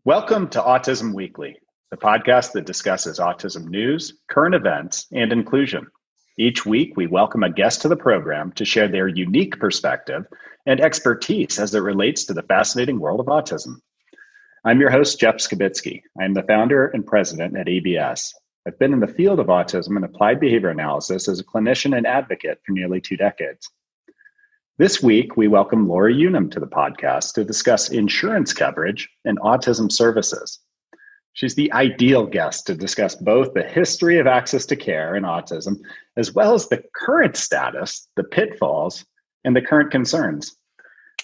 Welcome to Autism Weekly, the podcast that discusses autism news, current events, and inclusion. Each week, we welcome a guest to the program to share their unique perspective and expertise as it relates to the fascinating world of autism. I'm your host, Jeff Skibitsky. I'm the founder and president at ABS. I've been in the field of autism and applied behavior analysis as a clinician and advocate for nearly 2 decades. This week, we welcome Lorri Unumb to the podcast to discuss insurance coverage and autism services. She's the ideal guest to discuss both the history of access to care in autism, as well as the current status, the pitfalls, and the current concerns.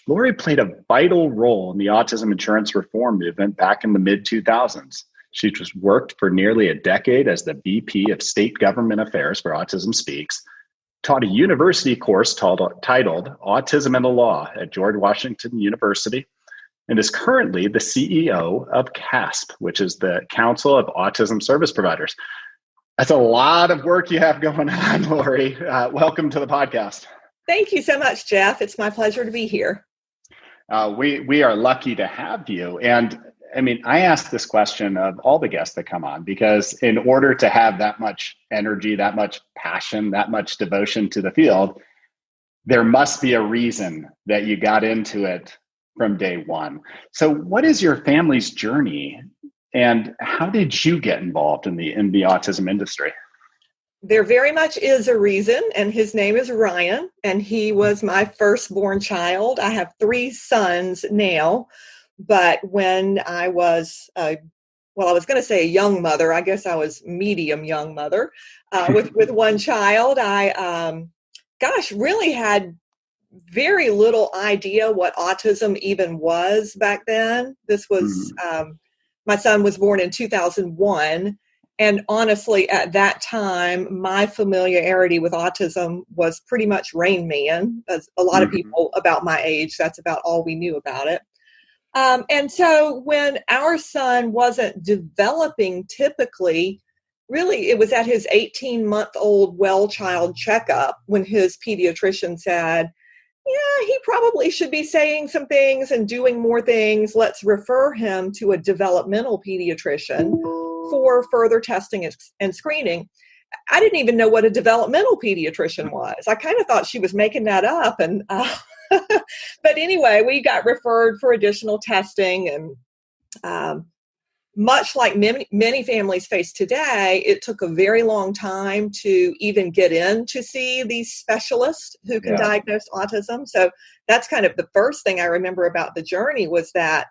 Lorri played a vital role in the autism insurance reform movement back in the mid-2000s. She just worked for nearly a decade as the VP of State Government Affairs for Autism Speaks, taught a university course titled Autism and the Law at George Washington University, and is currently the CEO of CASP, which is the Council of Autism Service Providers. That's a lot of work you have going on, Lorri. Welcome to the podcast. Thank you so much, Jeff. It's my pleasure to be here. We are lucky to have you. And I ask this question of all the guests that come on, because in order to have that much energy, that much passion, that much devotion to the field, there must be a reason that you got into it from day one. So what is your family's journey, and how did you get involved in the autism industry? There very much is a reason, and his name is Ryan, and he was my firstborn child. I have 3 sons now. But when I was, I was going to say a young mother. I guess I was medium young mother with one child. I, really had very little idea what autism even was back then. This was, my son was born in 2001. And honestly, at that time, my familiarity with autism was pretty much Rain Man. As a lot of people about my age, that's about all we knew about it. And so when our son wasn't developing typically, really it was at his 18-month-old well child checkup when his pediatrician said, yeah, he probably should be saying some things and doing more things. Let's refer him to a developmental pediatrician for further testing and screening. I didn't even know what a developmental pediatrician was. I kind of thought she was making that up. And but anyway, we got referred for additional testing, and much like many families face today, it took a very long time to even get in to see these specialists who can diagnose autism. So that's kind of the first thing I remember about the journey, was that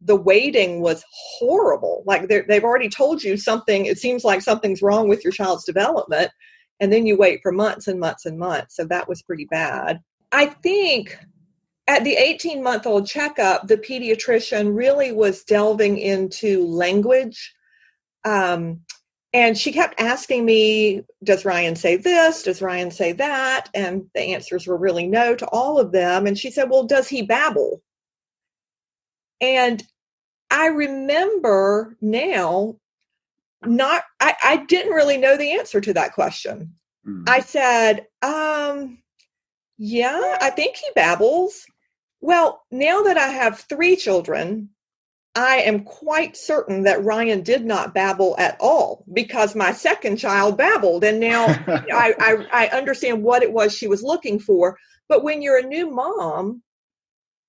the waiting was horrible. Like they've already told you something, it seems like something's wrong with your child's development, and then you wait for months and months and months. So that was pretty bad. I think at the 18-month-old checkup, the pediatrician really was delving into language. And she kept asking me, does Ryan say this? Does Ryan say that? And the answers were really no to all of them. And she said, well, does he babble? And I remember now, I didn't really know the answer to that question. I said, yeah, I think he babbles. Well, now that I have 3 children, I am quite certain that Ryan did not babble at all, because my second child babbled. And now I understand what it was she was looking for. But when you're a new mom,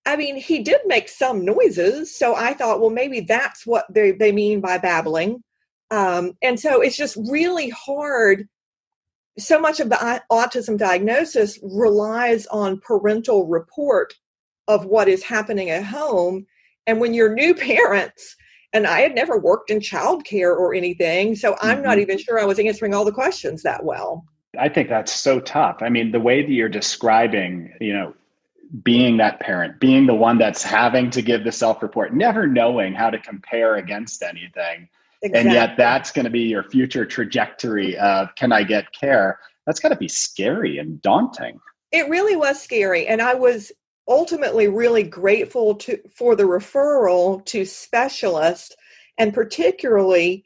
he did make some noises. So I thought, well, maybe that's what they mean by babbling. And so it's just really hard. So much of the autism diagnosis relies on parental report of what is happening at home. And when you're new parents, and I had never worked in childcare or anything, so I'm not even sure I was answering all the questions that well. I think that's so tough. The way that you're describing, being that parent, being the one that's having to give the self-report, never knowing how to compare against anything. Exactly. And yet that's going to be your future trajectory of, can I get care? That's got to be scary and daunting. It really was scary. And I was ultimately really grateful for the referral to specialists, and particularly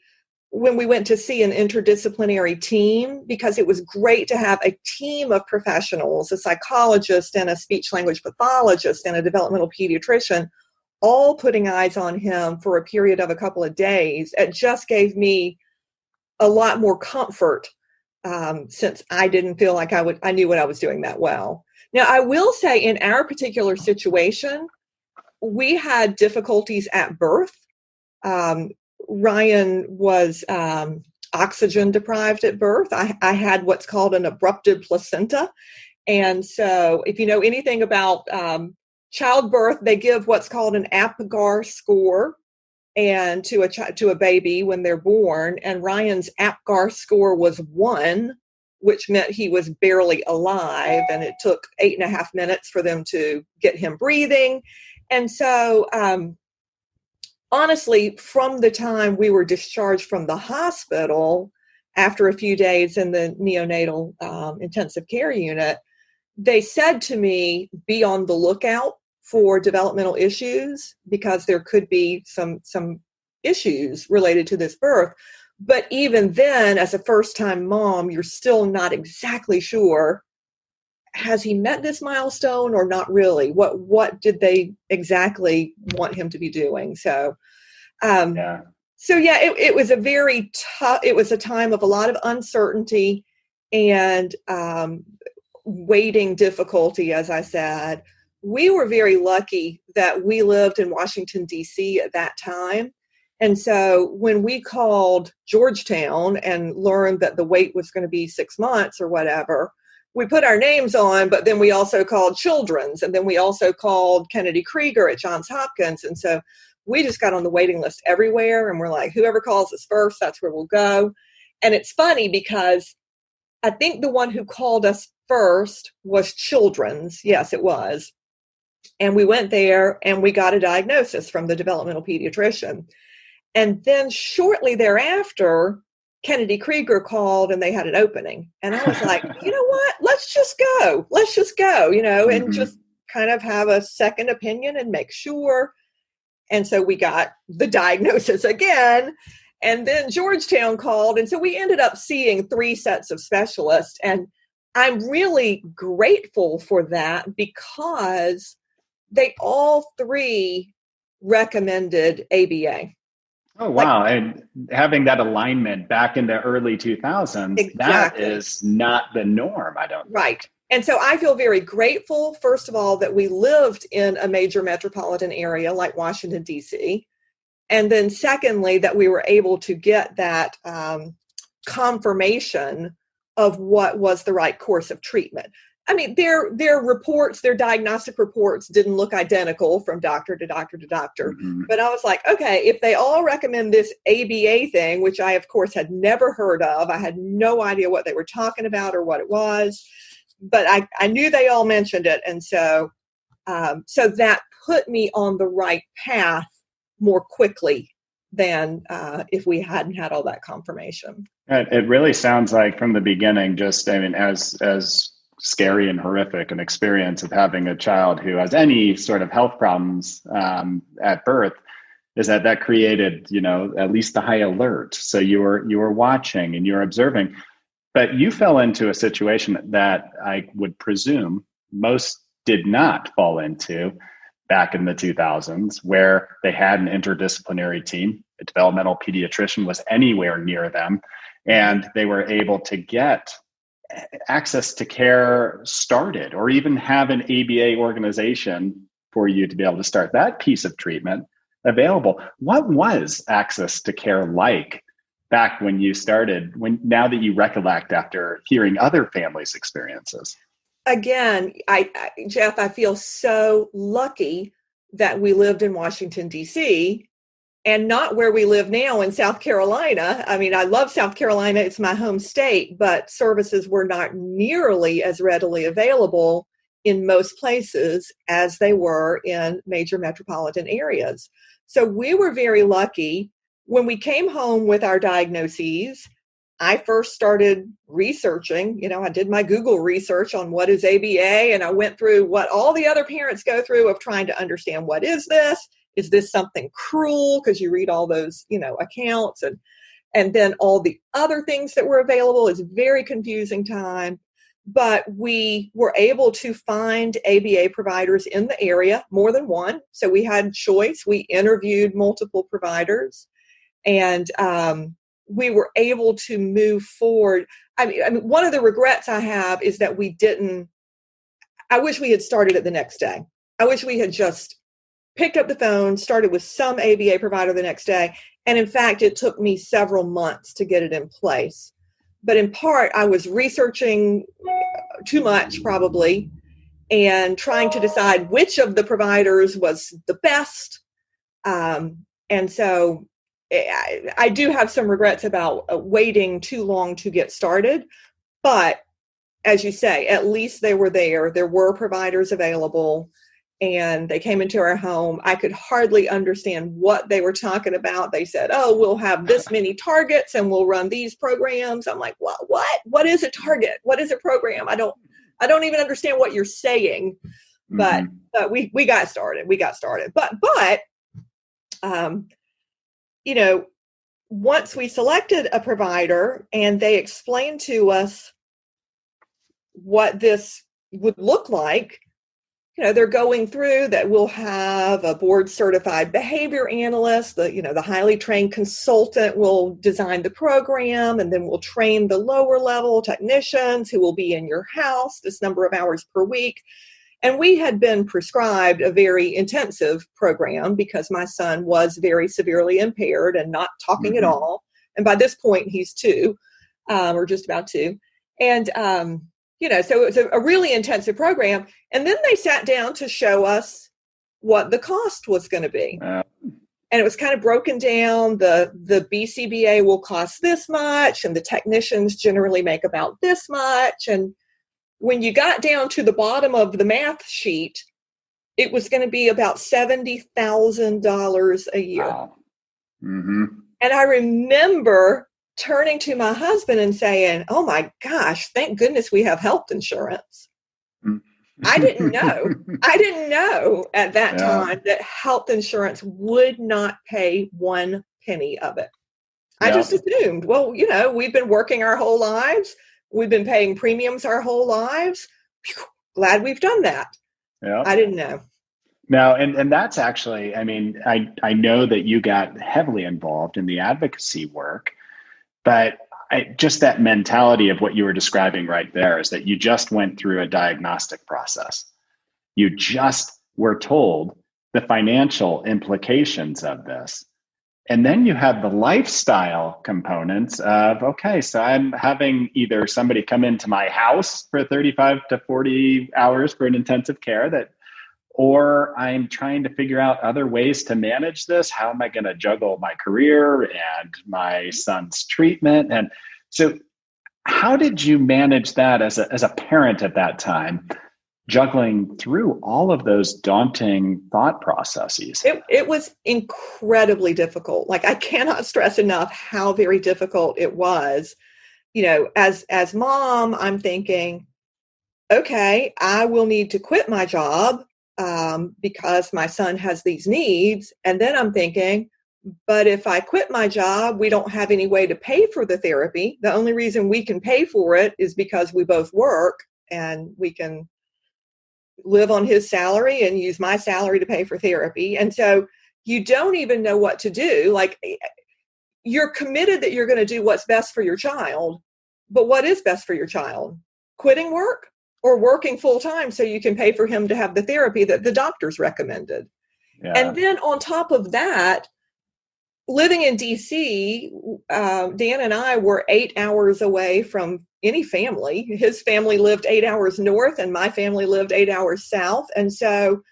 when we went to see an interdisciplinary team, because it was great to have a team of professionals, a psychologist and a speech language pathologist and a developmental pediatrician, all putting eyes on him for a period of a couple of days. It just gave me a lot more comfort, since I didn't feel like I knew what I was doing that well. Now, I will say in our particular situation, we had difficulties at birth. Ryan was oxygen deprived at birth. I had what's called an abrupted placenta. And so if you know anything about childbirth, they give what's called an APGAR score and to a baby when they're born. And Ryan's APGAR score was 1, which meant he was barely alive. And it took 8.5 minutes for them to get him breathing. And so, honestly, from the time we were discharged from the hospital, after a few days in the neonatal intensive care unit, they said to me, be on the lookout for developmental issues, because there could be some issues related to this birth. But even then, as a first-time mom, you're still not exactly sure, has he met this milestone or not really? What did they exactly want him to be doing? So, it was a very tough, it was a time of a lot of uncertainty and waiting difficulty, as I said. We were very lucky that we lived in Washington, D.C. at that time. And so when we called Georgetown and learned that the wait was going to be 6 months or whatever, we put our names on, but then we also called Children's, and then we also called Kennedy Krieger at Johns Hopkins. And so we just got on the waiting list everywhere, and we're like, whoever calls us first, that's where we'll go. And it's funny because I think the one who called us first was Children's. Yes, it was. And we went there and we got a diagnosis from the developmental pediatrician. And then shortly thereafter, Kennedy Krieger called and they had an opening. And I was like, you know what? Let's just go, and just kind of have a second opinion and make sure. And so we got the diagnosis again. And then Georgetown called. And so we ended up seeing 3 sets of specialists. And I'm really grateful for that, because they all 3 recommended ABA. Oh, wow. And having that alignment back in the early 2000s, exactly. That is not the norm, I don't think. Right. And so I feel very grateful, first of all, that we lived in a major metropolitan area like Washington, D.C. And then secondly, that we were able to get that confirmation of what was the right course of treatment. I mean, their reports, their diagnostic reports didn't look identical from doctor to doctor to doctor. Mm-hmm. But I was like, okay, if they all recommend this ABA thing, which I, of course, had never heard of, I had no idea what they were talking about or what it was, but I knew they all mentioned it. And so that put me on the right path more quickly than if we hadn't had all that confirmation. It really sounds like from the beginning, just, I mean, as scary and horrific an experience of having a child who has any sort of health problems at birth, is that created, at least the high alert. So you were watching and you're observing, but you fell into a situation that I would presume most did not fall into back in the 2000s, where they had an interdisciplinary team. A developmental pediatrician was anywhere near them, and they were able to get access to care started, or even have an ABA organization for you to be able to start that piece of treatment available. What was access to care like back when you started, now that you recollect after hearing other families' experiences? Again, Jeff, I feel so lucky that we lived in Washington, D.C., and not where we live now in South Carolina. I mean, I love South Carolina. It's my home state, but services were not nearly as readily available in most places as they were in major metropolitan areas. So we were very lucky. When we came home with our diagnoses, I first started researching. I did my Google research on what is ABA, and I went through what all the other parents go through of trying to understand, what is this? Is this something cruel? Because you read all those, accounts. and then all the other things that were available. It's a very confusing time. But we were able to find ABA providers in the area, more than one. So we had choice. We interviewed multiple providers, and we were able to move forward. I mean, one of the regrets I have is that I wish we had started it the next day. I wish we had just picked up the phone, started with some ABA provider the next day. And in fact, it took me several months to get it in place. But in part, I was researching too much probably and trying to decide which of the providers was the best. And so I do have some regrets about waiting too long to get started. But as you say, at least they were there. There were providers available, and they came into our home. I could hardly understand what they were talking about. They said, oh, we'll have this many targets and we'll run these programs. I'm like, what? What is a target? What is a program? I don't even understand what you're saying. But we got started. But once we selected a provider and they explained to us what this would look like, they're going through that we'll have a board certified behavior analyst, the highly trained consultant will design the program, and then we'll train the lower level technicians who will be in your house this number of hours per week. And we had been prescribed a very intensive program because my son was very severely impaired and not talking at all. And by this point, he's 2, or just about 2. And, so it was a really intensive program. And then they sat down to show us what the cost was going to be. And it was kind of broken down. The BCBA will cost this much, and the technicians generally make about this much. And when you got down to the bottom of the math sheet, it was going to be about $70,000 a year. Wow. And I remember turning to my husband and saying, oh my gosh, thank goodness we have health insurance. I didn't know at that time that health insurance would not pay 1 penny of it. I just assumed, well, we've been working our whole lives. We've been paying premiums our whole lives. Whew, glad we've done that. Yeah. I didn't know. No, and that's actually, I know that you got heavily involved in the advocacy work, but just that mentality of what you were describing right there is that you just went through a diagnostic process. You just were told the financial implications of this. And then you have the lifestyle components of, okay, so I'm having either somebody come into my house for 35 to 40 hours for an intensive care or I'm trying to figure out other ways to manage this. How am I going to juggle my career and my son's treatment? And so how did you manage that as a parent at that time, juggling through all of those daunting thought processes? It was incredibly difficult. Like, I cannot stress enough how very difficult it was. As mom, I'm thinking, okay, I will need to quit my job because my son has these needs. And then I'm thinking, but if I quit my job, we don't have any way to pay for the therapy. The only reason we can pay for it is because we both work, and we can live on his salary and use my salary to pay for therapy. And so you don't even know what to do. Like, you're committed that you're going to do what's best for your child, but what is best for your child? Quitting work or working full time so you can pay for him to have the therapy that the doctors recommended? Yeah. And then on top of that, living in DC, Dan and I were 8 hours away from any family. His family lived 8 hours north and my family lived 8 hours south. And so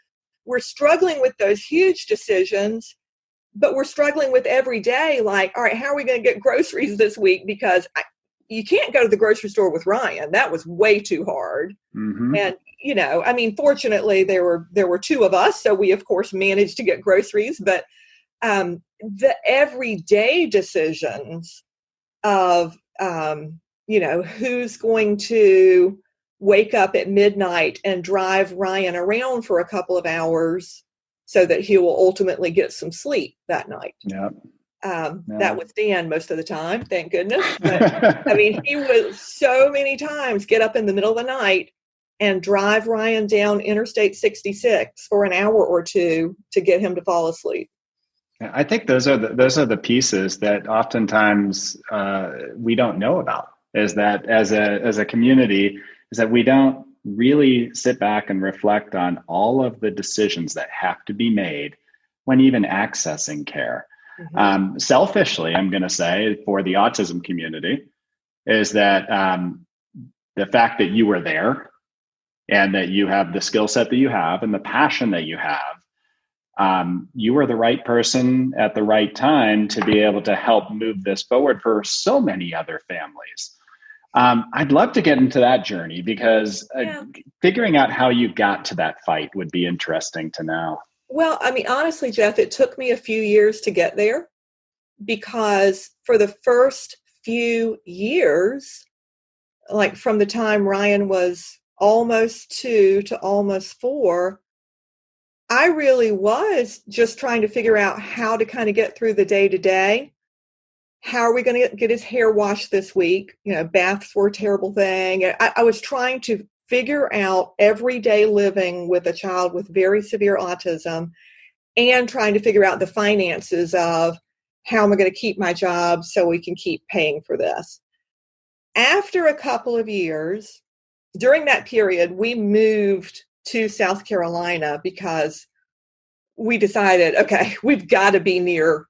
we're struggling with those huge decisions, but we're struggling with every day, like, all right, how are we going to get groceries this week? Because you can't go to the grocery store with Ryan. That was way too hard. And, fortunately there were 2 of us. So we, of course, managed to get groceries, but the everyday decisions of, who's going to wake up at midnight and drive Ryan around for a couple of hours so that he will ultimately get some sleep that night. Yeah. That was Dan most of the time, thank goodness. But I mean, he would so many times get up in the middle of the night and drive Ryan down Interstate 66 for an hour or two to get him to fall asleep. I think those are the pieces that oftentimes we don't know about. Is that as a community, is that we don't really sit back and reflect on all of the decisions that have to be made when even accessing care. Mm-hmm. Selfishly, I'm going to say for the autism community is that the fact that you were there and that you have the skill set that you have and the passion that you have, you were the right person at the right time to be able to help move this forward for so many other families. I'd love to get into that journey because figuring out how you got to that fight would be interesting to know. Well, I mean, honestly, Jeff, it took me a few years to get there because for the first few years, like from the time Ryan was almost 2 to almost 4, I really was just trying to figure out how to kind of get through the day to day. How are we going to get his hair washed this week? You know, baths were a terrible thing. I was trying to figure out everyday living with a child with very severe autism and trying to figure out the finances of how am I going to keep my job so we can keep paying for this. After a couple of years, during that period, we moved to South Carolina because we decided, okay, we've got to be near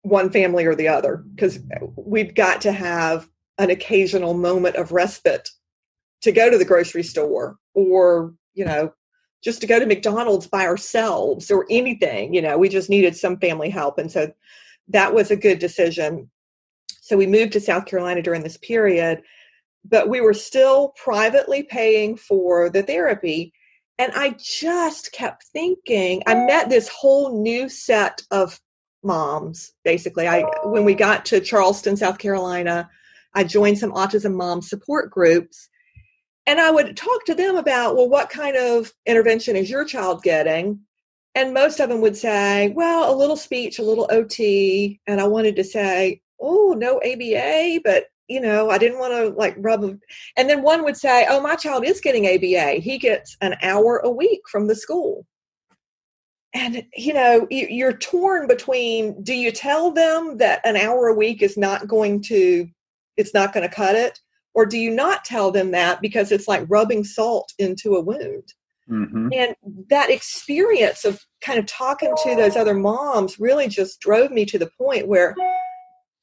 one family or the other because we've got to have an occasional moment of respite to go to the grocery store or, you know, just to go to McDonald's by ourselves or anything. You know, we just needed some family help. And so that was a good decision. So we moved to South Carolina during this period, but we were still privately paying for the therapy. And I just kept thinking, I met this whole new set of moms, basically. When we got to Charleston, South Carolina, I joined some autism mom support groups. And I would talk to them about, well, what kind of intervention is your child getting? And most of them would say, well, a little speech, a little OT. And I wanted to say, oh, no ABA, but, you know, I didn't want to like rub them. And then one would say, oh, my child is getting ABA. He gets an hour a week from the school. And, you know, you're torn between, do you tell them that an hour a week is not going to cut it? Or do you not tell them that because it's like rubbing salt into a wound? Mm-hmm. And that experience of kind of talking to those other moms really just drove me to the point where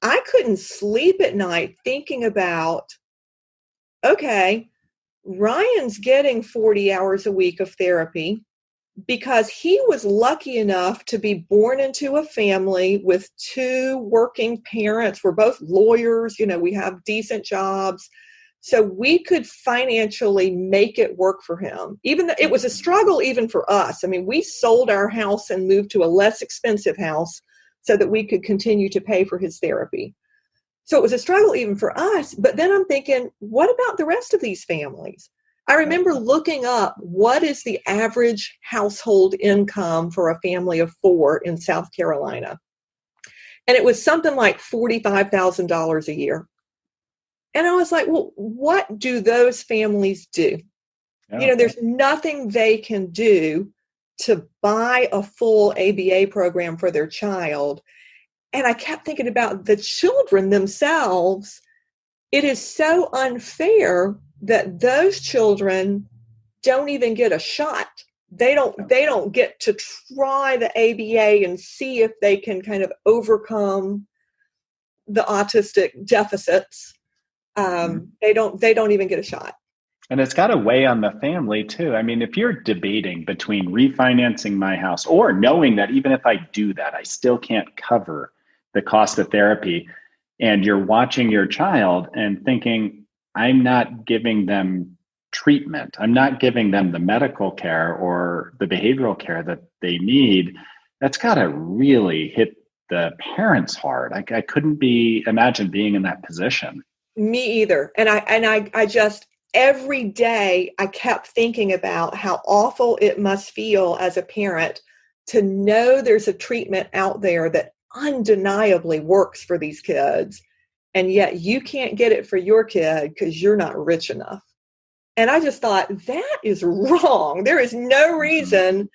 I couldn't sleep at night thinking about, okay, Ryan's getting 40 hours a week of therapy because he was lucky enough to be born into a family with 2 working parents. We're both lawyers, you know, we have decent jobs. So we could financially make it work for him. Even though it was a struggle even for us. I mean, we sold our house and moved to a less expensive house so that we could continue to pay for his therapy. So it was a struggle even for us. But then I'm thinking, what about the rest of these families? I remember looking up what is the average household income for a family of 4 in South Carolina. And it was something like $45,000 a year. And I was like, well, what do those families do? Oh. You know, there's nothing they can do to buy a full ABA program for their child. And I kept thinking about the children themselves. It is so unfair that those children don't even get a shot. They don't get to try the ABA and see if they can kind of overcome the autistic deficits. They don't even get a shot. And it's got to weigh on the family too. I mean, if you're debating between refinancing my house or knowing that even if I do that, I still can't cover the cost of therapy, and you're watching your child and thinking, I'm not giving them treatment. I'm not giving them the medical care or the behavioral care that they need. That's got to really hit the parents hard. I couldn't imagine being in that position. Me either. And I just, every day I kept thinking about how awful it must feel as a parent to know there's a treatment out there that undeniably works for these kids, and yet you can't get it for your kid because you're not rich enough. And I just thought, that is wrong. There is no reason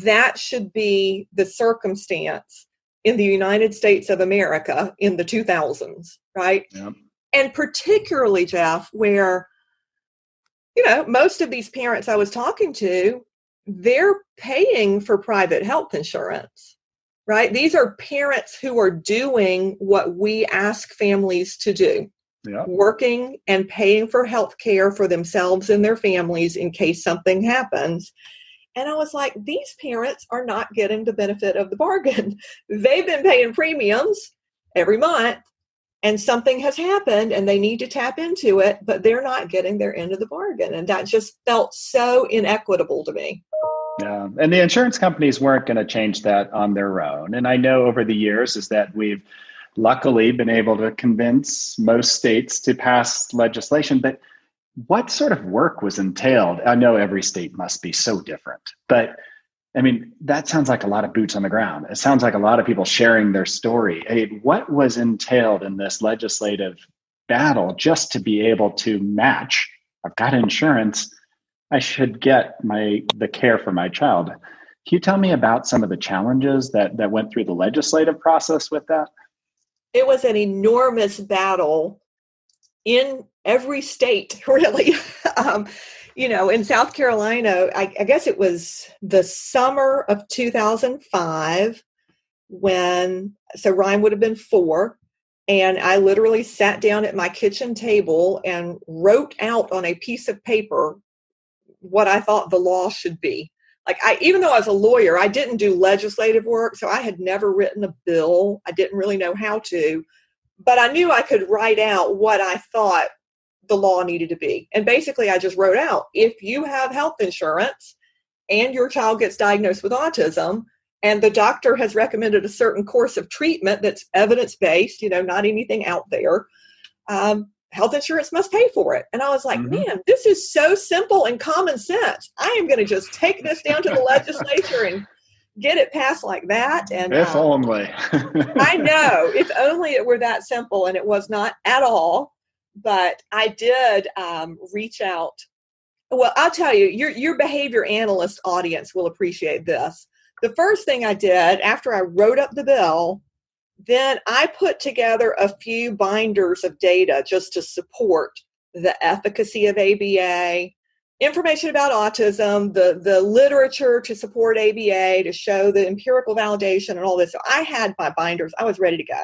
that should be the circumstance in the United States of America in the 2000s, right? Yep. And particularly, Jeff, where, most of these parents I was talking to, they're paying for private health insurance, right? These are parents who are doing what we ask families to do. Yep. Working and paying for health care for themselves and their families in case something happens. And I was like, these parents are not getting the benefit of the bargain. They've been paying premiums every month, and something has happened and they need to tap into it, but they're not getting their end of the bargain. And that just felt so inequitable to me. Yeah. And the insurance companies weren't going to change that on their own. And I know over the years is that we've luckily been able to convince most states to pass legislation, but what sort of work was entailed? I know every state must be so different, but I mean, that sounds like a lot of boots on the ground. It sounds like a lot of people sharing their story. Hey, what was entailed in this legislative battle just to be able to match? I've got insurance. I should get the care for my child. Can you tell me about some of the challenges that went through the legislative process with that? It was an enormous battle in every state, really. In South Carolina, I guess it was the summer of 2005 so Ryan would have been 4. And I literally sat down at my kitchen table and wrote out on a piece of paper what I thought the law should be. Even though I was a lawyer, I didn't do legislative work, so I had never written a bill. I didn't really know how to, but I knew I could write out what I thought the law needed to be. And basically, I just wrote out, if you have health insurance and your child gets diagnosed with autism, and the doctor has recommended a certain course of treatment that's evidence-based, not anything out there, health insurance must pay for it. And I was like, man, this is so simple and common sense. I am going to just take this down to the legislature and get it passed like that. And if only. I know, if only it were that simple, and it was not at all. But I did reach out. Well, I'll tell you, your behavior analyst audience will appreciate this. The first thing I did after I wrote up the bill, then I put together a few binders of data just to support the efficacy of ABA, information about autism, the literature to support ABA, to show the empirical validation and all this. So I had my binders. I was ready to go.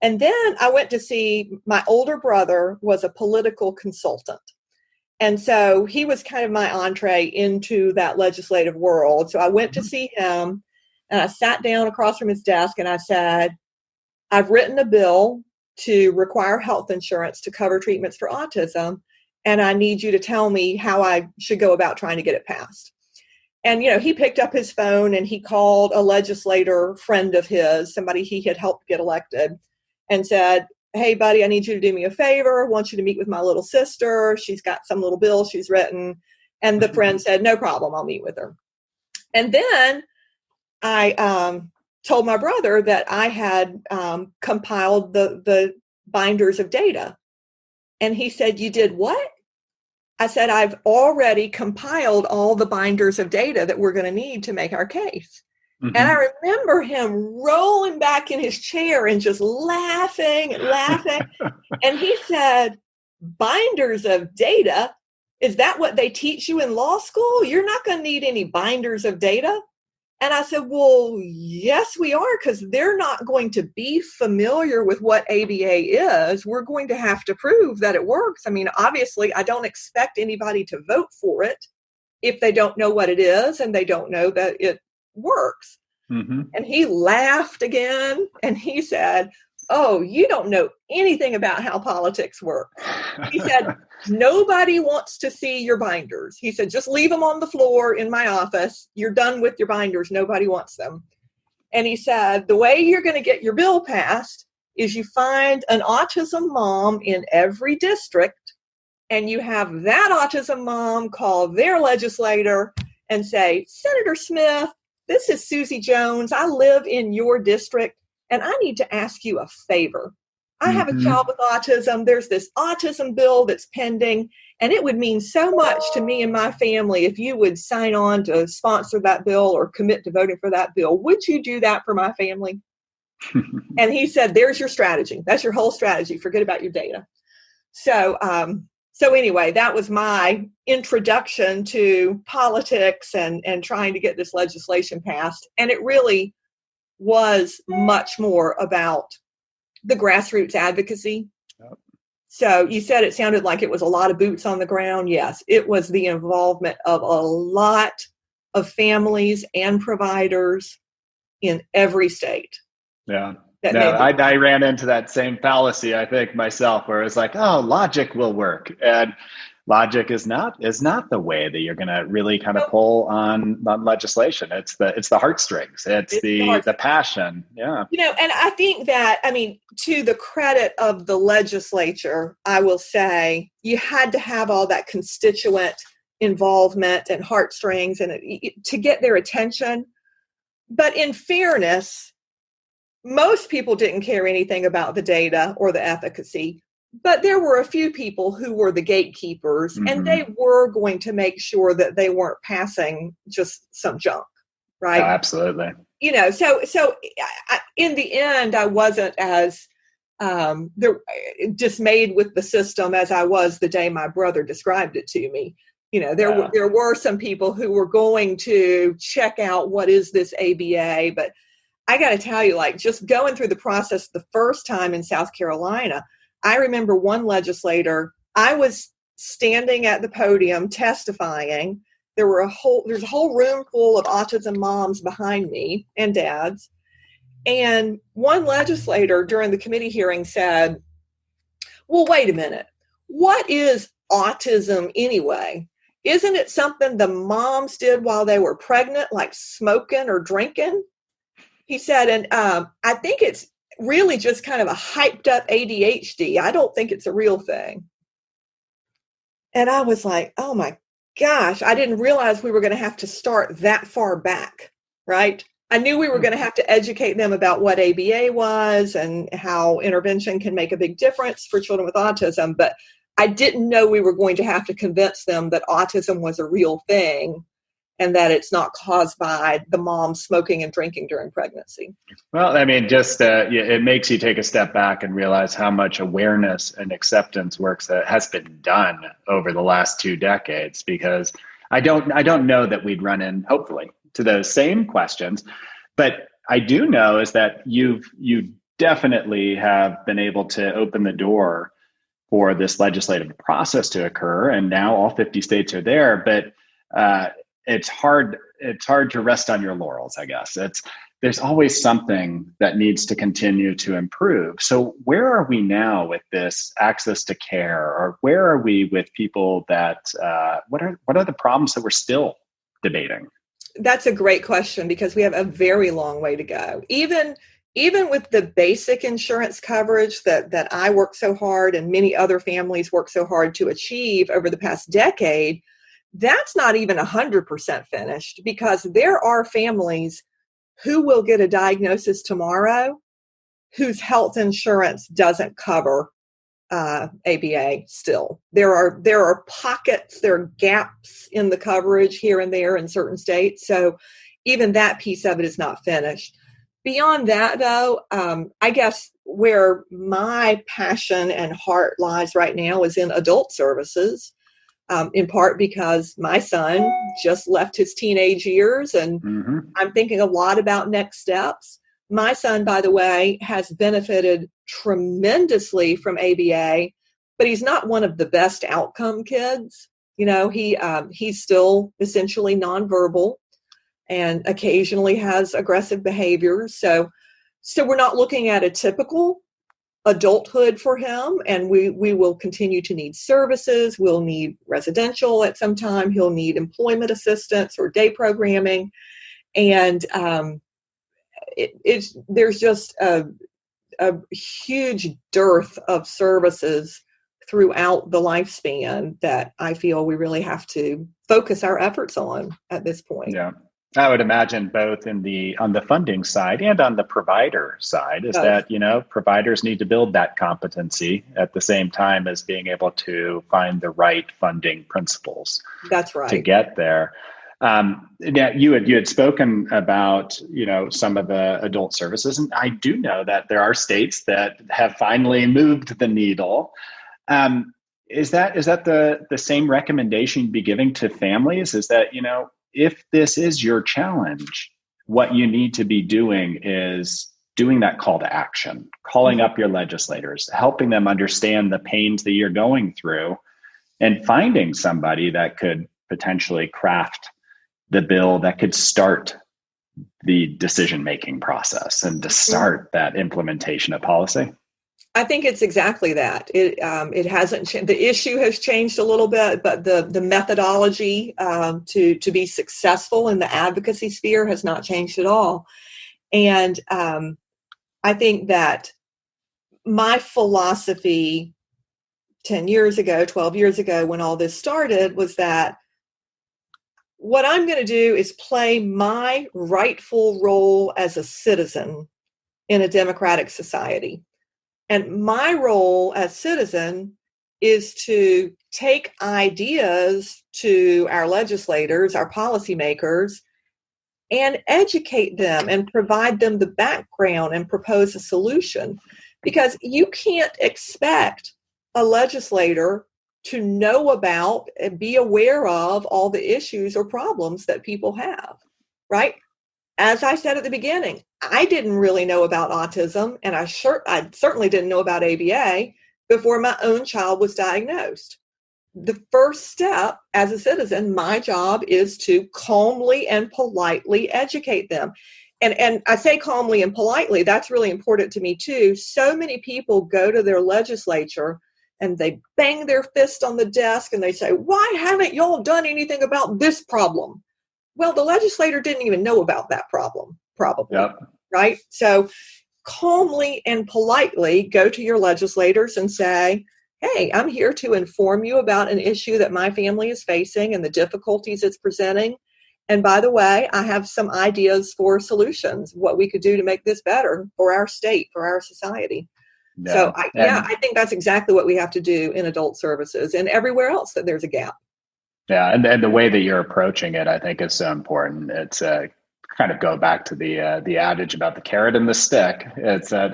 And then I went to see, my older brother was a political consultant. And so he was kind of my entree into that legislative world. So I went to see him, and I sat down across from his desk and I said, I've written a bill to require health insurance to cover treatments for autism, and I need you to tell me how I should go about trying to get it passed. And, he picked up his phone and he called a legislator friend of his, somebody he had helped get elected, and said, hey, buddy, I need you to do me a favor. I want you to meet with my little sister. She's got some little bill she's written. And the friend said, no problem, I'll meet with her. And then I told my brother that I had compiled the binders of data. And he said, you did what? I said, I've already compiled all the binders of data that we're going to need to make our case. And I remember him rolling back in his chair and just laughing and laughing. And he said, binders of data? Is that what they teach you in law school? You're not going to need any binders of data. And I said, well, yes, we are, because they're not going to be familiar with what ABA is. We're going to have to prove that it works. I mean, obviously, I don't expect anybody to vote for it if they don't know what it is and they don't know that it works. And he laughed again, and he said, oh, you don't know anything about how politics work. He said, nobody wants to see your binders. He said, just leave them on the floor in my office. You're done with your binders. Nobody wants them. And he said, the way you're going to get your bill passed is you find an autism mom in every district, and you have that autism mom call their legislator and say, Senator Smith, this is Susie Jones. I live in your district. and I need to ask you a favor. I have a Mm-hmm. child with autism. There's this autism bill that's pending, and it would mean so much to me and my family if you would sign on to sponsor that bill or commit to voting for that bill. Would you do that for my family? And he said, there's your strategy. That's your whole strategy. Forget about your data. So anyway, that was my introduction to politics and trying to get this legislation passed. And it really was much more about the grassroots advocacy. Yep. So you said it sounded like it was a lot of boots on the ground. Yes, it was the involvement of a lot of families and providers in every state. Yeah. No, I ran into that same fallacy, I think, myself, where it's like, oh, logic will work. And logic is not the way that you're going to really kind of pull on legislation. It's the heartstrings. It's the passion. Yeah. And I think that, to the credit of the legislature, I will say you had to have all that constituent involvement and heartstrings and to get their attention. But in fairness, most people didn't care anything about the data or the efficacy. But there were a few people who were the gatekeepers, mm-hmm. and they were going to make sure that they weren't passing just some junk, right? Oh, absolutely. So in the end, I wasn't as dismayed with the system as I was the day my brother described it to me. There were some people who were going to check out what is this ABA, but I got to tell you, just going through the process the first time in South Carolina, I remember one legislator, I was standing at the podium testifying. There's a whole room full of autism moms behind me and dads. And one legislator during the committee hearing said, well, wait a minute. What is autism anyway? Isn't it something the moms did while they were pregnant, like smoking or drinking? He said, and I think it's really just kind of a hyped up ADHD. I don't think it's a real thing. And I was like, oh my gosh, I didn't realize we were going to have to start that far back, right? I knew we were going to have to educate them about what ABA was and how intervention can make a big difference for children with autism, but I didn't know we were going to have to convince them that autism was a real thing and that it's not caused by the mom smoking and drinking during pregnancy. Well, it makes you take a step back and realize how much awareness and acceptance work that has been done over the last 2 decades, because I don't know that we'd run in, hopefully, to those same questions. But I do know is that you definitely have been able to open the door for this legislative process to occur. And now all 50 states are there, but it's hard to rest on your laurels, I guess. There's always something that needs to continue to improve. So where are we now with this access to care, or where are we with people that, what are the problems that we're still debating? That's a great question, because we have a very long way to go. Even with the basic insurance coverage that I worked so hard and many other families worked so hard to achieve over the past decade, that's not even 100% finished, because there are families who will get a diagnosis tomorrow whose health insurance doesn't cover ABA still. There are pockets, there are gaps in the coverage here and there in certain states. So even that piece of it is not finished. Beyond that, though, I guess where my passion and heart lies right now is in adult services. In part because my son just left his teenage years, and mm-hmm. I'm thinking a lot about next steps. My son, by the way, has benefited tremendously from ABA, but he's not one of the best outcome kids. He's still essentially nonverbal and occasionally has aggressive behaviors. So we're not looking at a typical adulthood for him, and we will continue to need services. We'll need residential at some time. He'll need employment assistance or day programming, and there's just a huge dearth of services throughout the lifespan that I feel we really have to focus our efforts on at this point. Yeah. I would imagine both on the funding side and on the provider side is Both. that, providers need to build that competency at the same time as being able to find the right funding principles That's to right. get there. Yeah, you had spoken about, some of the adult services, and I do know that there are states that have finally moved the needle. Is that the same recommendation you'd be giving to families? Is that, if this is your challenge, what you need to be doing is doing that call to action, calling up your legislators, helping them understand the pains that you're going through, and finding somebody that could potentially craft the bill that could start the decision-making process and to start that implementation of policy. I think it's exactly that. It hasn't changed. The issue has changed a little bit, but the methodology to be successful in the advocacy sphere has not changed at all. And I think that my philosophy 10 years ago, 12 years ago, when all this started, was that what I'm going to do is play my rightful role as a citizen in a democratic society. And my role as citizen is to take ideas to our legislators, our policymakers, and educate them and provide them the background and propose a solution. Because you can't expect a legislator to know about and be aware of all the issues or problems that people have, right? As I said at the beginning, I didn't really know about autism, and I certainly didn't know about ABA before my own child was diagnosed. The first step as a citizen, my job is to calmly and politely educate them. And I say calmly and politely, that's really important to me too. So many people go to their legislature and they bang their fist on the desk and they say, why haven't y'all done anything about this problem? Well, the legislator didn't even know about that problem, probably, right? So calmly and politely go to your legislators and say, hey, I'm here to inform you about an issue that my family is facing and the difficulties it's presenting. And by the way, I have some ideas for solutions, what we could do to make this better for our state, for our society. Yeah. So I think that's exactly what we have to do in adult services and everywhere else that there's a gap. Yeah, and the way that you're approaching it, I think, is so important. It's kind of go back to the adage about the carrot and the stick. It's that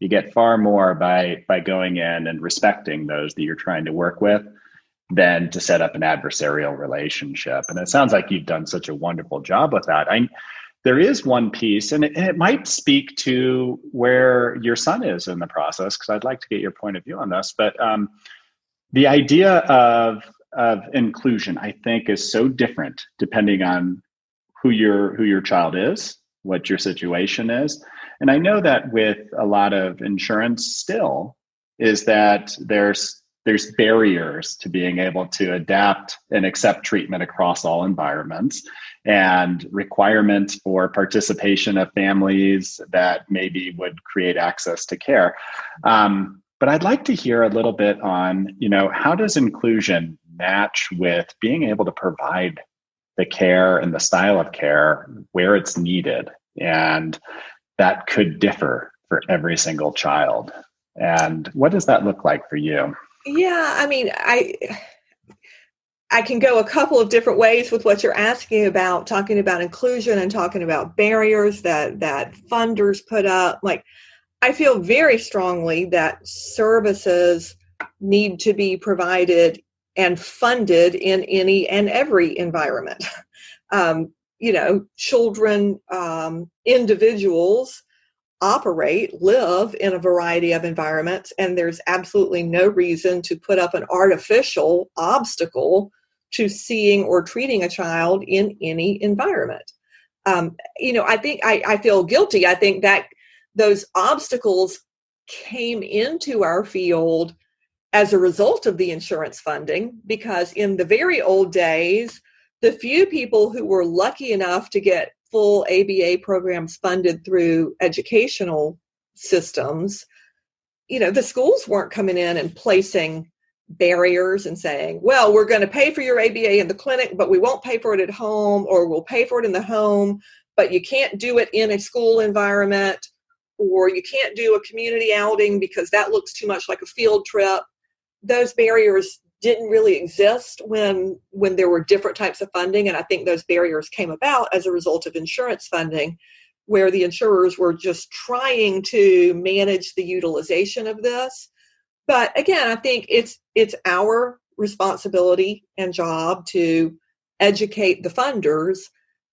you get far more by going in and respecting those that you're trying to work with than to set up an adversarial relationship. And it sounds like you've done such a wonderful job with that. There is one piece, and it might speak to where your son is in the process, because I'd like to get your point of view on this. But the idea of inclusion, I think, is so different depending on who your child is, what your situation is. And I know that with a lot of insurance still is that there's barriers to being able to adapt and accept treatment across all environments, and requirements for participation of families that maybe would create access to care. But I'd like to hear a little bit on, how does inclusion match with being able to provide the care and the style of care where it's needed? And that could differ for every single child. And what does that look like for you? Yeah, I mean, I can go a couple of different ways with what you're asking about, talking about inclusion and talking about barriers that funders put up. Like, I feel very strongly that services need to be provided and funded in any and every environment. Children, individuals live in a variety of environments, and there's absolutely no reason to put up an artificial obstacle to seeing or treating a child in any environment. I think I feel guilty. I think that those obstacles came into our field as a result of the insurance funding, because in the very old days, the few people who were lucky enough to get full ABA programs funded through educational systems, the schools weren't coming in and placing barriers and saying, well, we're going to pay for your ABA in the clinic, but we won't pay for it at home, or we'll pay for it in the home, but you can't do it in a school environment, or you can't do a community outing because that looks too much like a field trip. Those barriers didn't really exist when there were different types of funding. And I think those barriers came about as a result of insurance funding, where the insurers were just trying to manage the utilization of this. But again, I think it's our responsibility and job to educate the funders.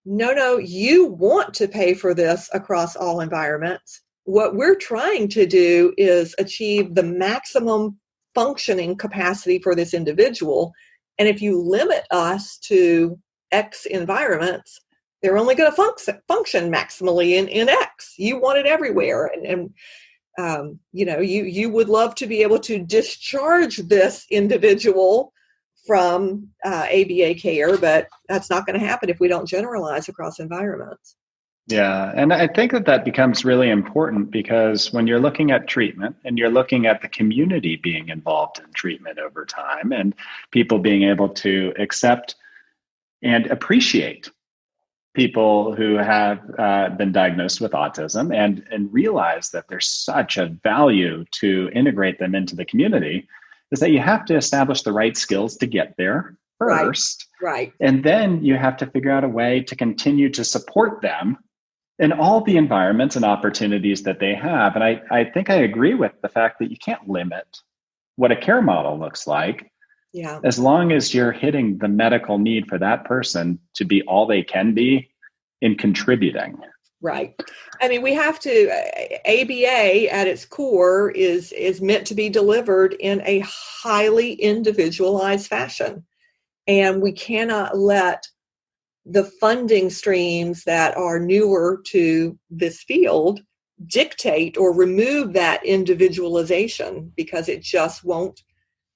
No, you want to pay for this across all environments. What we're trying to do is achieve the maximum functioning capacity for this individual. And if you limit us to X environments, they're only going to function maximally in X. You want it everywhere. And you would love to be able to discharge this individual from ABA care, but that's not going to happen if we don't generalize across environments. Yeah, and I think that becomes really important, because when you're looking at treatment and you're looking at the community being involved in treatment over time, and people being able to accept and appreciate people who have been diagnosed with autism and realize that there's such a value to integrate them into the community, is that you have to establish the right skills to get there first. Right. And then you have to figure out a way to continue to support them in all the environments and opportunities that they have. And I think I agree with the fact that you can't limit what a care model looks like. Yeah. As long as you're hitting the medical need for that person to be all they can be in contributing. Right. I mean, we have to, ABA at its core is meant to be delivered in a highly individualized fashion. And we cannot let the funding streams that are newer to this field dictate or remove that individualization, because it just won't.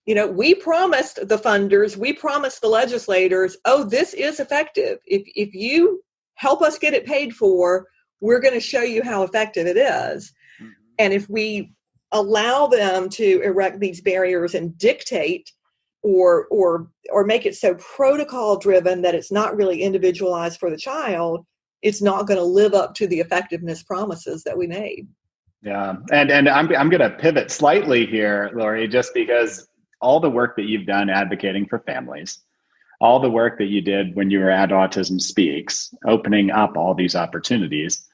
We promised the funders, we promised the legislators, this is effective. If you help us get it paid for, we're going to show you how effective it is. Mm-hmm. And if we allow them to erect these barriers and dictate or make it so protocol driven that it's not really individualized for the child, it's not going to live up to the effectiveness promises that we made. Yeah. And I'm going to pivot slightly here, Lorri, just because all the work that you've done advocating for families, all the work that you did when you were at Autism Speaks, opening up all these opportunities,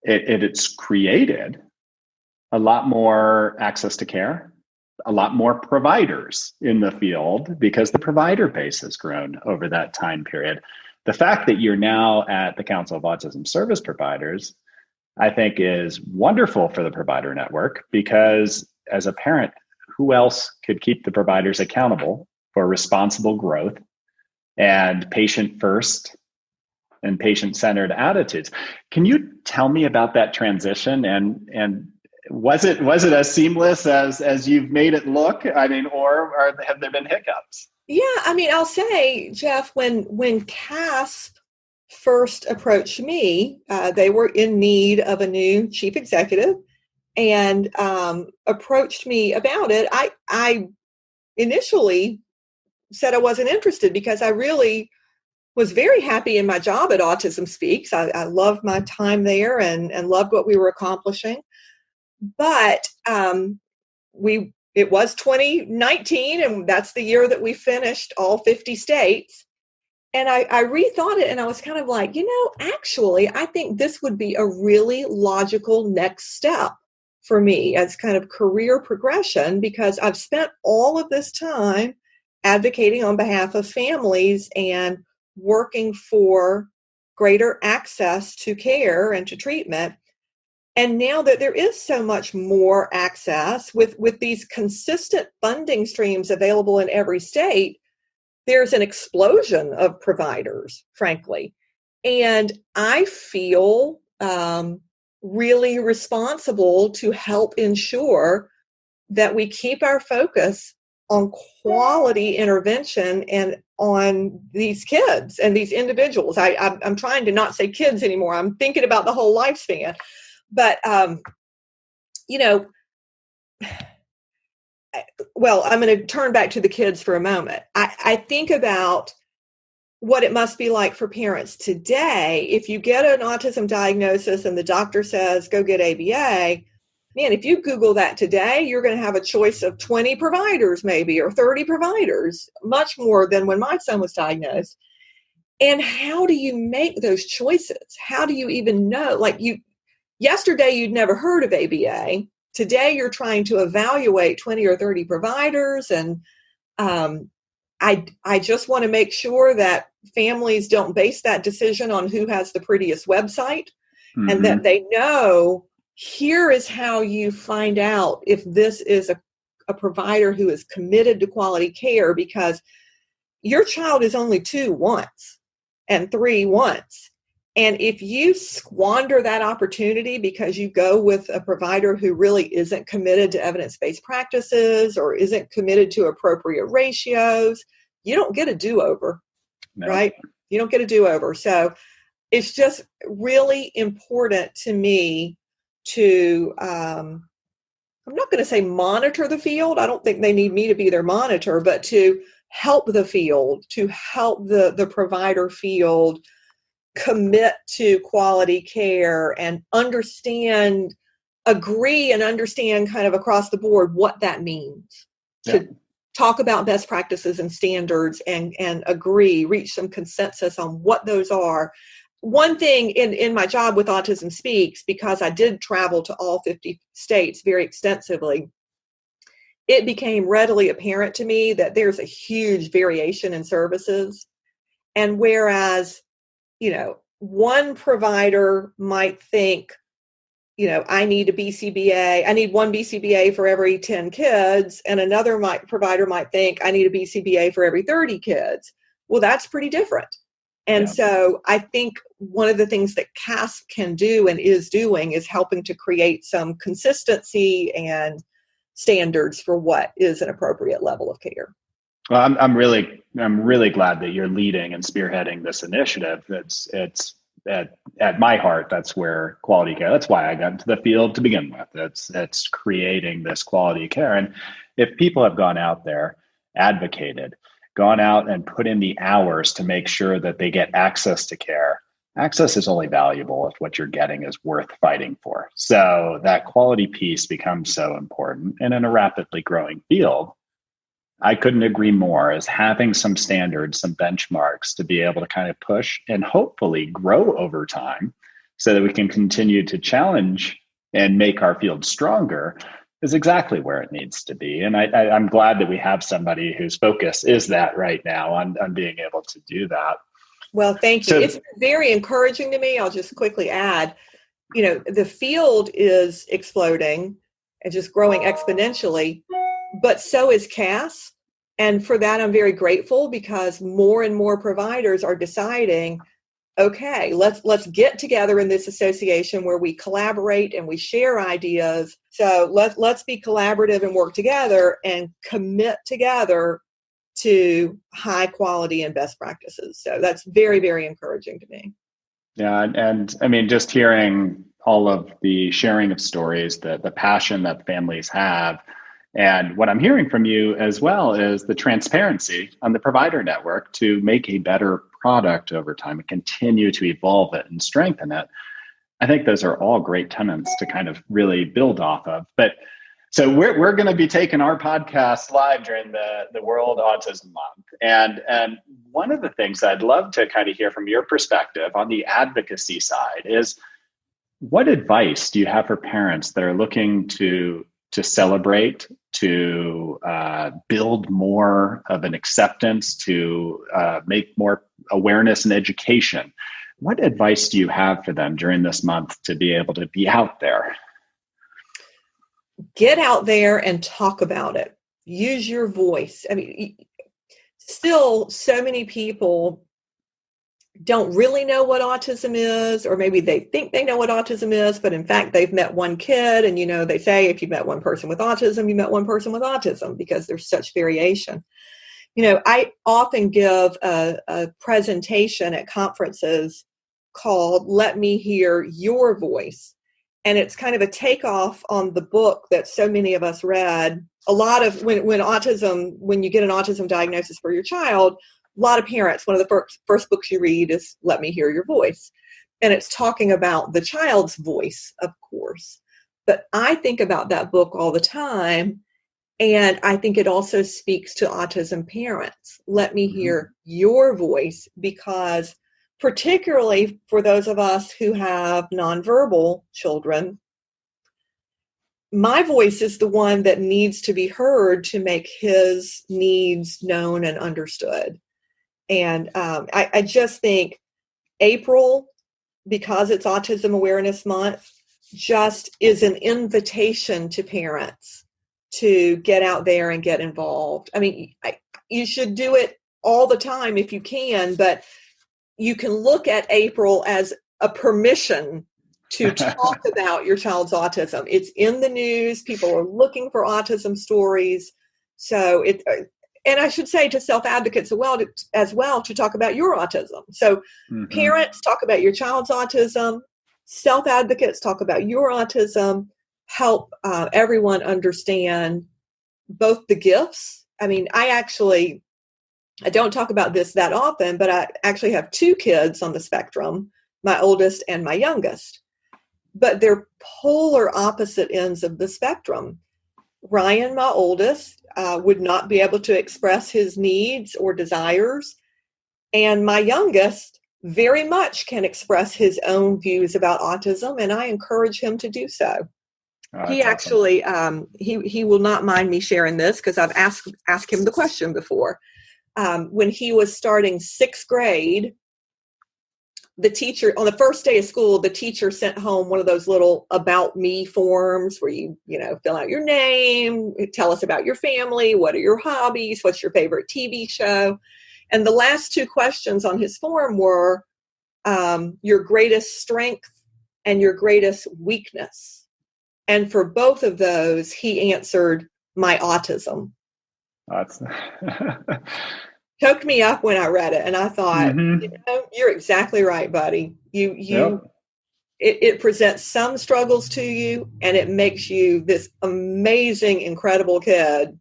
it's created a lot more access to care, a lot more providers in the field, because the provider base has grown over that time period. The fact that you're now at the Council of Autism Service Providers, I think, is wonderful for the provider network, because as a parent, who else could keep the providers accountable for responsible growth and patient first and patient-centered attitudes? Can you tell me about that transition, and was it as seamless as you've made it look? I mean, or have there been hiccups? Yeah, I mean, I'll say, Jeff, when CASP first approached me, they were in need of a new chief executive, and approached me about it. I initially said I wasn't interested, because I really was very happy in my job at Autism Speaks. I loved my time there and loved what we were accomplishing. But it was 2019, and that's the year that we finished all 50 states. And I rethought it, and I was kind of like, actually, I think this would be a really logical next step for me as kind of career progression, because I've spent all of this time advocating on behalf of families and working for greater access to care and to treatment. And now that there is so much more access with these consistent funding streams available in every state, there's an explosion of providers, frankly. And I feel really responsible to help ensure that we keep our focus on quality intervention and on these kids and these individuals. I'm trying to not say kids anymore. I'm thinking about the whole lifespan. But, well, I'm going to turn back to the kids for a moment. I think about what it must be like for parents today. If you get an autism diagnosis and the doctor says, go get ABA, man, if you Google that today, you're going to have a choice of 20 providers maybe, or 30 providers, much more than when my son was diagnosed. And how do you make those choices? How do you even know? Like yesterday, you'd never heard of ABA. Today, you're trying to evaluate 20 or 30 providers. And I just want to make sure that families don't base that decision on who has the prettiest website, and that they know, here is how you find out if this is a provider who is committed to quality care, because your child is only 2 once and 3 once. And if you squander that opportunity because you go with a provider who really isn't committed to evidence-based practices or isn't committed to appropriate ratios, you don't get a do-over, right? You don't get a do-over. So it's just really important to me to, I'm not going to say monitor the field. I don't think they need me to be their monitor, but to help the field, to help the provider field commit to quality care and agree and understand kind of across the board what that means. Yeah. To talk about best practices and standards and agree, reach some consensus on what those are. One thing in my job with Autism Speaks, because I did travel to all 50 states very extensively, it became readily apparent to me that there's a huge variation in services. And whereas, one provider might think, I need a BCBA, I need 1 BCBA for every 10 kids, and another provider might think, I need a BCBA for every 30 kids. Well, that's pretty different. And so I think one of the things that CASP can do and is doing is helping to create some consistency and standards for what is an appropriate level of care. Well, I'm really glad that you're leading and spearheading this initiative. It's at my heart. That's where quality care. That's why I got into the field to begin with. It's creating this quality care. And if people have gone out there, advocated, gone out and put in the hours to make sure that they get access to care, access is only valuable if what you're getting is worth fighting for. So that quality piece becomes so important. And in a rapidly growing field, I couldn't agree more, as having some standards, some benchmarks to be able to kind of push and hopefully grow over time so that we can continue to challenge and make our field stronger is exactly where it needs to be. And I'm glad that we have somebody whose focus is that right now on being able to do that. Well, thank you. So, it's very encouraging to me. I'll just quickly add, the field is exploding and just growing exponentially, but so is CAS. And for that, I'm very grateful, because more and more providers are deciding, okay, let's get together in this association where we collaborate and we share ideas. So let's be collaborative and work together and commit together to high quality and best practices. So that's very, very encouraging to me. Yeah. And I mean, just hearing all of the sharing of stories, the passion that families have. And what I'm hearing from you as well is the transparency on the provider network to make a better product over time and continue to evolve it and strengthen it. I think those are all great tenets to kind of really build off of. But so we're going to be taking our podcast live during the World Autism Month. And one of the things I'd love to kind of hear from your perspective on the advocacy side is, what advice do you have for parents that are looking to celebrate, to build more of an acceptance, to make more awareness and education? What advice do you have for them during this month to be able to be out there? Get out there and talk about it. Use your voice. I mean, still so many people don't really know what autism is, or maybe they think they know what autism is, but in fact, they've met one kid, and they say if you met one person with autism, you met one person with autism, because there's such variation. I often give a presentation at conferences called "Let Me Hear Your Voice." And it's kind of a takeoff on the book that so many of us read. A lot of when you get an autism diagnosis for your child, a lot of parents, one of the first books you read is Let Me Hear Your Voice. And it's talking about the child's voice, of course. But I think about that book all the time. And I think it also speaks to autism parents. Let me hear your voice, because particularly for those of us who have nonverbal children, my voice is the one that needs to be heard to make his needs known and understood. And I just think April, because it's Autism Awareness Month, just is an invitation to parents to get out there and get involved. I mean, you should do it all the time if you can, but you can look at April as a permission to talk about your child's autism. It's in the news. People are looking for autism stories. So and I should say to self-advocates as well to talk about your autism. So parents, talk about your child's autism. Self-advocates, talk about your autism. Help everyone understand both the gifts. I mean, I don't talk about this that often, but I actually have 2 kids on the spectrum, my oldest and my youngest. But they're polar opposite ends of the spectrum. Ryan, my oldest, would not be able to express his needs or desires. And my youngest very much can express his own views about autism, and I encourage him to do so. He actually, he will not mind me sharing this because I've asked him the question before. When he was starting 6th grade, the teacher, on the first day of school, the teacher sent home one of those little about me forms where you fill out your name, tell us about your family, what are your hobbies, what's your favorite TV show. And the last 2 questions on his form were your greatest strength and your greatest weakness. And for both of those, he answered my autism. That's Choked me up when I read it, and I thought, you're exactly right, buddy. It presents some struggles to you, and it makes you this amazing, incredible kid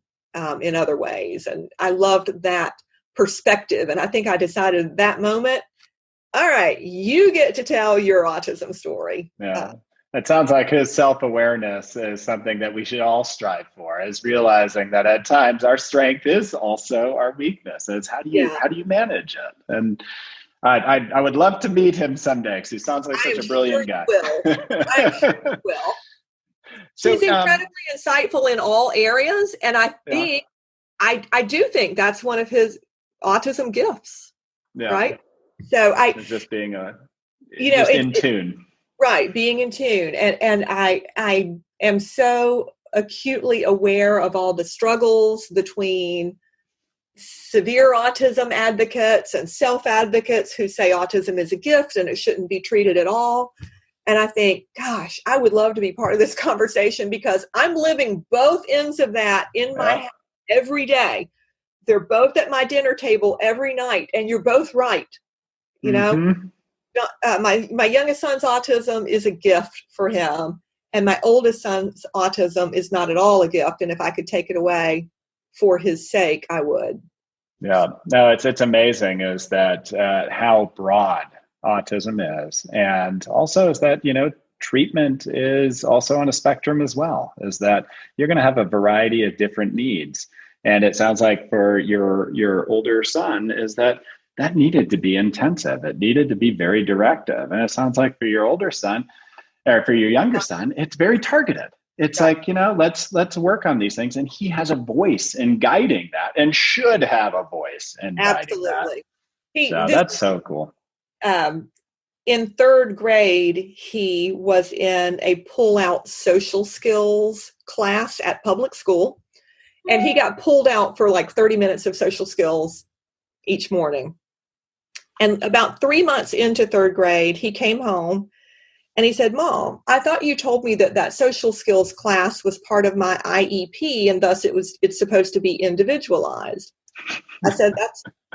in other ways. And I loved that perspective, and I think I decided at that moment, all right, you get to tell your autism story. Yeah. It sounds like his self-awareness is something that we should all strive for, is realizing that at times our strength is also our weakness. It's how do you manage it? And I would love to meet him someday because he sounds like such a brilliant guy. I'm sure he will. So, he's incredibly insightful in all areas, and I think I do think that's one of his autism gifts. Yeah. Right. So just being in tune. Right, being in tune. And I am so acutely aware of all the struggles between severe autism advocates and self-advocates who say autism is a gift and it shouldn't be treated at all. And I think, gosh, I would love to be part of this conversation because I'm living both ends of that in my house every day. They're both at my dinner table every night, and you're both right, you know? My youngest son's autism is a gift for him, and my oldest son's autism is not at all a gift. And if I could take it away for his sake, I would. Yeah, no, it's amazing is that how broad autism is, and also is that treatment is also on a spectrum as well. Is that you're going to have a variety of different needs, and it sounds like for your older son is that needed to be intensive. It needed to be very directive. And it sounds like for your older son or for your younger son, it's very targeted. It's like, let's work on these things. And he has a voice in guiding that and should have a voice in guiding that. That's so cool. In 3rd grade, he was in a pull-out social skills class at public school. And he got pulled out for like 30 minutes of social skills each morning. And about 3 months into 3rd grade, he came home and he said, Mom, I thought you told me that social skills class was part of my IEP and thus it's supposed to be individualized. I said,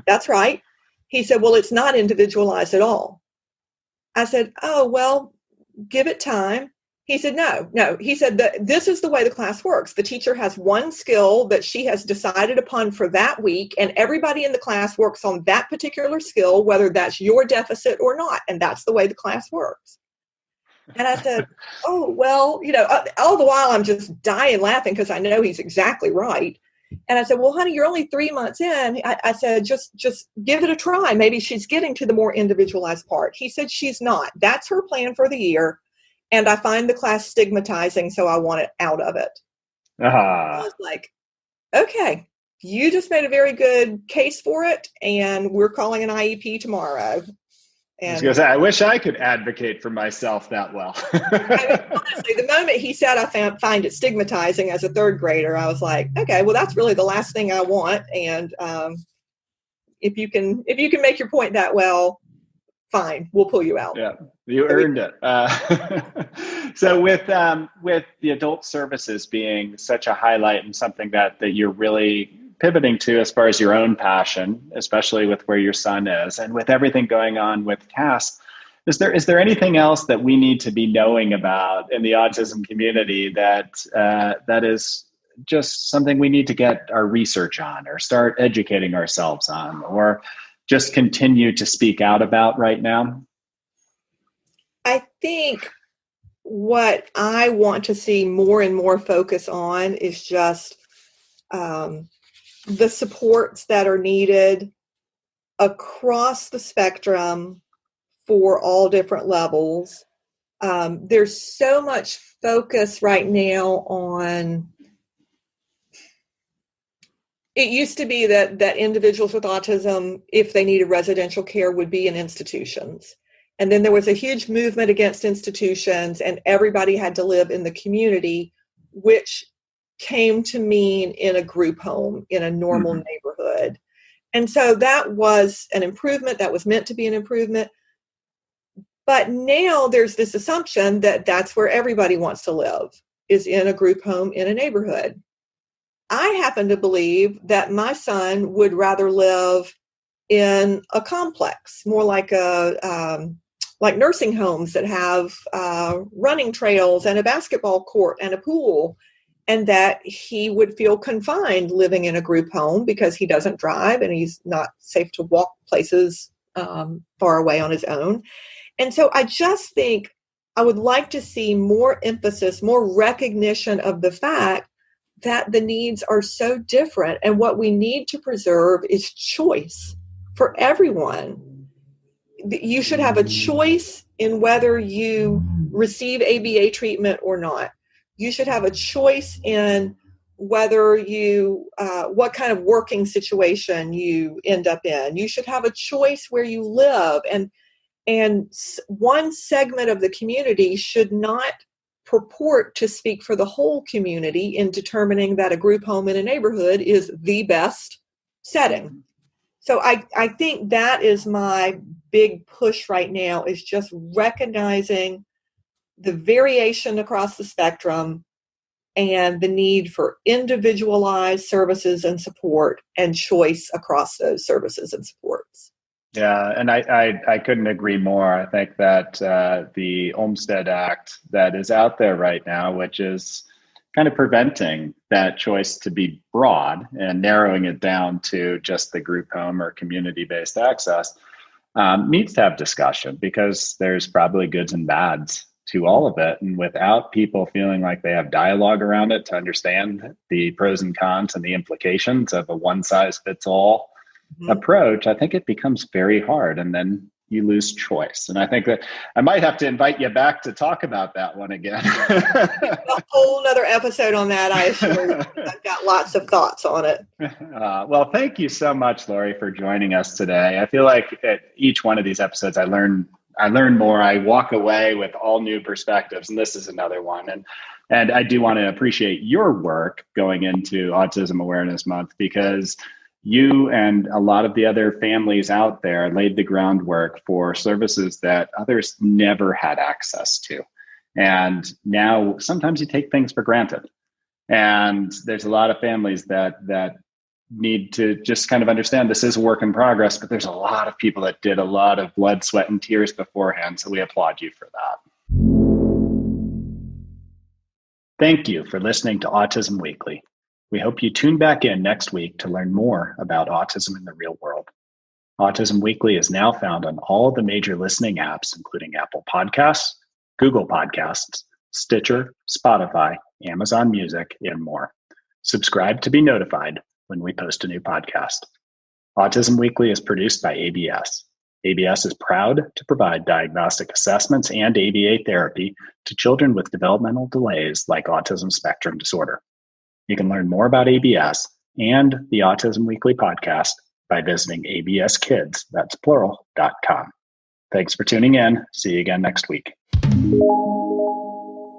that's right. He said, well, it's not individualized at all. I said, oh, well, give it time. He said, no. He said that this is the way the class works. The teacher has one skill that she has decided upon for that week, and everybody in the class works on that particular skill, whether that's your deficit or not. And that's the way the class works. And I said, oh, well, all the while I'm just dying laughing because I know he's exactly right. And I said, well, honey, you're only 3 months in. I said, just give it a try. Maybe she's getting to the more individualized part. He said, she's not. That's her plan for the year. And I find the class stigmatizing, so I want it out of it. I was like, okay, you just made a very good case for it, and we're calling an IEP tomorrow. And I was going to say, I wish I could advocate for myself that well. Honestly, the moment he said I find it stigmatizing as a third grader, I was like, okay, well, that's really the last thing I want. And if you can make your point that well, fine, we'll pull you out. Yeah, you earned it. So with the adult services being such a highlight and something that you're really pivoting to as far as your own passion, especially with where your son is, and with everything going on with Cass, is there anything else that we need to be knowing about in the autism community that is just something we need to get our research on, or start educating ourselves on, or just continue to speak out about right now? I think what I want to see more and more focus on is just the supports that are needed across the spectrum for all different levels. There's so much focus right now on, it used to be that individuals with autism, if they needed residential care, would be in institutions. And then there was a huge movement against institutions, and everybody had to live in the community, which came to mean in a group home, in a normal neighborhood. And so that was an improvement. That was meant to be an improvement. But now there's this assumption that that's where everybody wants to live, is in a group home in a neighborhood. I happen to believe that my son would rather live in a complex, more like like nursing homes that have running trails and a basketball court and a pool, and that he would feel confined living in a group home because he doesn't drive and he's not safe to walk places far away on his own. And so I just think I would like to see more emphasis, more recognition of the fact that the needs are so different, and what we need to preserve is choice for everyone. You should have a choice in whether you receive ABA treatment or not. You should have a choice in whether you, what kind of working situation you end up in. You should have a choice where you live, and one segment of the community should not purport to speak for the whole community in determining that a group home in a neighborhood is the best setting. So I think that is my big push right now, is just recognizing the variation across the spectrum and the need for individualized services and support and choice across those services and supports. Yeah, and I couldn't agree more. I think that the Olmstead Act that is out there right now, which is kind of preventing that choice to be broad and narrowing it down to just the group home or community-based access, needs to have discussion, because there's probably goods and bads to all of it. And without people feeling like they have dialogue around it to understand the pros and cons and the implications of a one-size-fits-all approach, I think it becomes very hard, and then you lose choice. And I think that I might have to invite you back to talk about that one again. A whole nother episode on that, I assure you. I've got lots of thoughts on it. Well, thank you so much, Lorri, for joining us today. I feel like at each one of these episodes, I learn more. I walk away with all new perspectives, and this is another one. And I do want to appreciate your work going into Autism Awareness Month, because you and a lot of the other families out there laid the groundwork for services that others never had access to. And now sometimes you take things for granted. And there's a lot of families that need to just kind of understand this is a work in progress, but there's a lot of people that did a lot of blood, sweat, and tears beforehand. So we applaud you for that. Thank you for listening to Autism Weekly. We hope you tune back in next week to learn more about autism in the real world. Autism Weekly is now found on all the major listening apps, including Apple Podcasts, Google Podcasts, Stitcher, Spotify, Amazon Music, and more. Subscribe to be notified when we post a new podcast. Autism Weekly is produced by ABS. ABS is proud to provide diagnostic assessments and ABA therapy to children with developmental delays like Autism Spectrum Disorder. You can learn more about ABS and the Autism Weekly podcast by visiting abskids, that's plural.com. Thanks for tuning in. See you again next week.